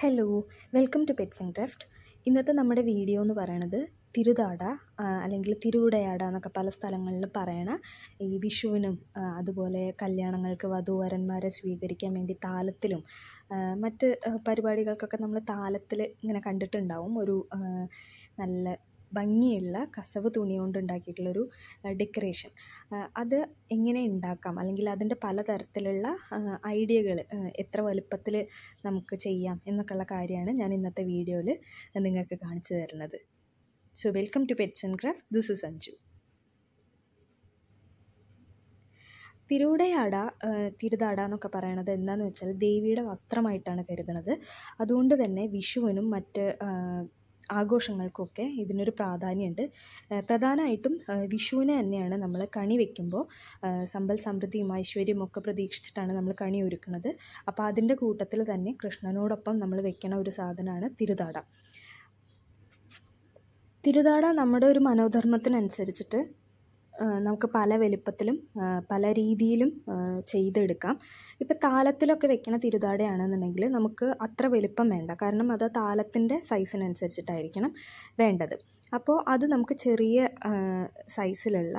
Hello, welcome to pets and craft. ഇന്നത്തെ നമ്മുടെ video എന്ന് പറയുന്നത് തിരുതാട അല്ലെങ്കിൽ തിരുവുടയാട എന്നൊക്കെ പല സ്ഥലങ്ങളിൽ പറയണ ഈ വിഷുവിനും അതുപോലെ കല്യാണങ്ങൾക്ക് വധൂവരന്മാരെ സ്വീകരിക്കാൻ വേണ്ടി താലത്തിലും മറ്റ് പരിപാടികൾക്കൊക്കെ നമ്മൾ താലത്തിൽ ഇങ്ങനെ കണ്ടിട്ടുണ്ടാവും. ഒരു നല്ല ഭംഗിയുള്ള കസവ് തുണി കൊണ്ട് ഉണ്ടാക്കിയിട്ടുള്ളൊരു ഡെക്കറേഷൻ. അത് എങ്ങനെ ഉണ്ടാക്കാം അല്ലെങ്കിൽ അതിൻ്റെ പലതരത്തിലുള്ള ഐഡിയകൾ എത്ര വലുപ്പത്തിൽ നമുക്ക് ചെയ്യാം എന്നൊക്കെയുള്ള കാര്യമാണ് ഞാൻ ഇന്നത്തെ വീഡിയോയിൽ നിങ്ങൾക്ക് കാണിച്ചു തരുന്നത്. So welcome to pets and craft. This is Anju. തിരുതാട എന്നൊക്കെ പറയണത് എന്താണെന്ന് വെച്ചാൽ ദേവിയുടെ വസ്ത്രമായിട്ടാണ് കരുതുന്നത്. അതുകൊണ്ട് തന്നെ വിഷുവിനും മറ്റ് ആഘോഷങ്ങൾക്കൊക്കെ ഇതിനൊരു പ്രാധാന്യമുണ്ട്. പ്രധാനമായിട്ടും വിഷുവിന് തന്നെയാണ് നമ്മൾ കണി വയ്ക്കുമ്പോൾ സമ്പൽ സമൃദ്ധിയും ഐശ്വര്യവും ഒക്കെ പ്രതീക്ഷിച്ചിട്ടാണ് നമ്മൾ കണി ഒരുക്കുന്നത്. അപ്പോൾ അതിൻ്റെ കൂട്ടത്തിൽ തന്നെ കൃഷ്ണനോടൊപ്പം നമ്മൾ വെക്കണ ഒരു സാധനമാണ് തിരുതാട. തിരുതാട നമ്മുടെ ഒരു മനോധർമ്മത്തിനനുസരിച്ചിട്ട് നമുക്ക് പല വലിപ്പത്തിലും പല രീതിയിലും ചെയ്തെടുക്കാം. ഇപ്പോൾ താലത്തിലൊക്കെ വെക്കണ തിരുതാടയാണെന്നുണ്ടെങ്കിൽ നമുക്ക് അത്ര വലിപ്പം വേണ്ട, കാരണം അത് താലത്തിൻ്റെ സൈസിനനുസരിച്ചിട്ടായിരിക്കണം വേണ്ടത്. അപ്പോൾ അത് നമുക്ക് ചെറിയ സൈസിലുള്ള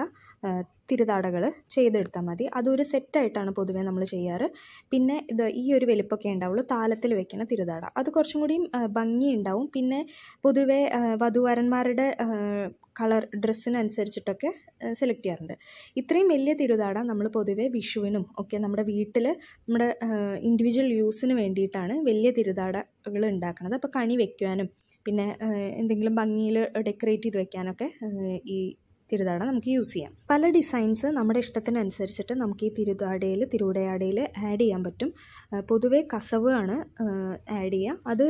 തിരുതാടകൾ ചെയ്തെടുത്താൽ മതി. അതൊരു സെറ്റായിട്ടാണ് പൊതുവേ നമ്മൾ ചെയ്യാറ്. പിന്നെ ഈ ഒരു വലിപ്പമൊക്കെ ഉണ്ടാവുള്ളൂ താലത്തിൽ വെക്കുന്ന തിരുതാട. അത് കുറച്ചും കൂടിയും ഭംഗി ഉണ്ടാവും. പിന്നെ പൊതുവേ വധൂവരന്മാരുടെ കളർ ഡ്രസ്സിനനുസരിച്ചിട്ടൊക്കെ സെലക്ട് ചെയ്യാറുണ്ട്. ഇത്രയും വലിയ തിരുതാട നമ്മൾ പൊതുവേ വിഷുവിനും ഒക്കെ നമ്മുടെ വീട്ടിൽ നമ്മുടെ ഇൻഡിവിജ്വൽ യൂസിന് വേണ്ടിയിട്ടാണ് വലിയ തിരുതാടകൾ ഉണ്ടാക്കുന്നത്. അപ്പോൾ കണി വയ്ക്കുവാനും പിന്നെ എന്തെങ്കിലും ഭംഗിയിൽ ഡെക്കറേറ്റ് ചെയ്ത് വെക്കാനൊക്കെ ഈ തിരുതാട നമുക്ക് യൂസ് ചെയ്യാം. പല ഡിസൈൻസ് നമ്മുടെ ഇഷ്ടത്തിനനുസരിച്ചിട്ട് നമുക്ക് ഈ തിരുവുടയാടയിൽ ആഡ് ചെയ്യാൻ പറ്റും. പൊതുവേ കസവ് ആണ് ആഡ് ചെയ്യുക. അത്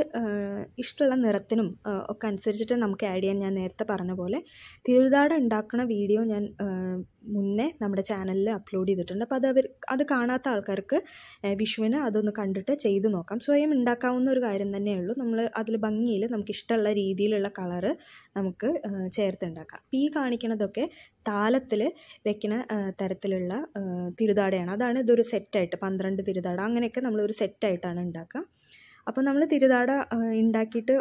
ഇഷ്ടമുള്ള നിറത്തിനും ഒക്കെ അനുസരിച്ചിട്ട് നമുക്ക് ആഡ് ചെയ്യാൻ ഞാൻ നേരത്തെ പറഞ്ഞ പോലെ തിരുതാട ഉണ്ടാക്കുന്ന വീഡിയോ ഞാൻ മുന്നേ നമ്മുടെ ചാനലിൽ അപ്ലോഡ് ചെയ്തിട്ടുണ്ട്. അപ്പോൾ അത് കാണാത്ത ആൾക്കാർക്ക് വിഷുവിന് അതൊന്ന് കണ്ടിട്ട് ചെയ്ത് നോക്കാം. സ്വയം ഉണ്ടാക്കാവുന്ന ഒരു കാര്യം തന്നെയുള്ളൂ. നമ്മൾ അതിൽ ഭംഗിയിൽ നമുക്ക് ഇഷ്ടമുള്ള രീതിയിലുള്ള കളറ് നമുക്ക് ചേർത്തുണ്ടാക്കാം. അപ്പോൾ ഈ കാണിക്കണതൊക്കെ താലത്തിൽ വെക്കുന്ന തരത്തിലുള്ള തിരുതാടയാണ്. അതാണ് ഇതൊരു സെറ്റായിട്ട് 12 തിരുതാട അങ്ങനെയൊക്കെ നമ്മളൊരു സെറ്റായിട്ടാണ് ഉണ്ടാക്കുക. അപ്പോൾ നമ്മൾ തിരുതാട ഉണ്ടാക്കിയിട്ട്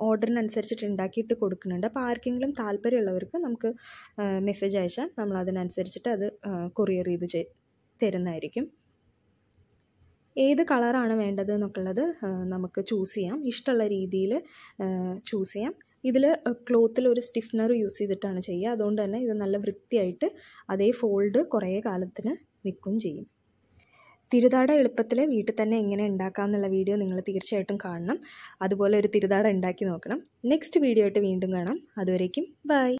ഓർഡറിനനുസരിച്ചിട്ട് ഉണ്ടാക്കിയിട്ട് കൊടുക്കുന്നുണ്ട്. അപ്പോൾ ആർക്കെങ്കിലും താല്പര്യമുള്ളവർക്ക് നമുക്ക് മെസ്സേജ് അയച്ചാൽ നമ്മൾ അതിനനുസരിച്ചിട്ട് അത് കൊറിയർ ചെയ്ത് തരുന്നതായിരിക്കും. ഏത് കളറാണ് വേണ്ടത് എന്നൊക്കെയുള്ളത് നമുക്ക് ചൂസ് ചെയ്യാം, ഇഷ്ടമുള്ള രീതിയിൽ ചൂസ് ചെയ്യാം. ഇതിൽ ക്ലോത്തിൽ ഒരു സ്റ്റിഫ്നർ യൂസ് ചെയ്തിട്ടാണ് ചെയ്യുക. അതുകൊണ്ട് തന്നെ ഇത് നല്ല വൃത്തിയായിട്ട് അതേ ഫോൾഡ് കുറേ കാലത്തിന് നിൽക്കും ചെയ്യും. തിരുതാട എളുപ്പത്തിൽ വീട്ടിൽ തന്നെ എങ്ങനെ ഉണ്ടാക്കാം എന്നുള്ള വീഡിയോ നിങ്ങൾ തീർച്ചയായിട്ടും കാണണം. അതുപോലെ ഒരു തിരുതാട ഉണ്ടാക്കി നോക്കണം. നെക്സ്റ്റ് വീഡിയോ ആയിട്ട് വീണ്ടും കാണാം. അതുവരേക്കും ബൈ.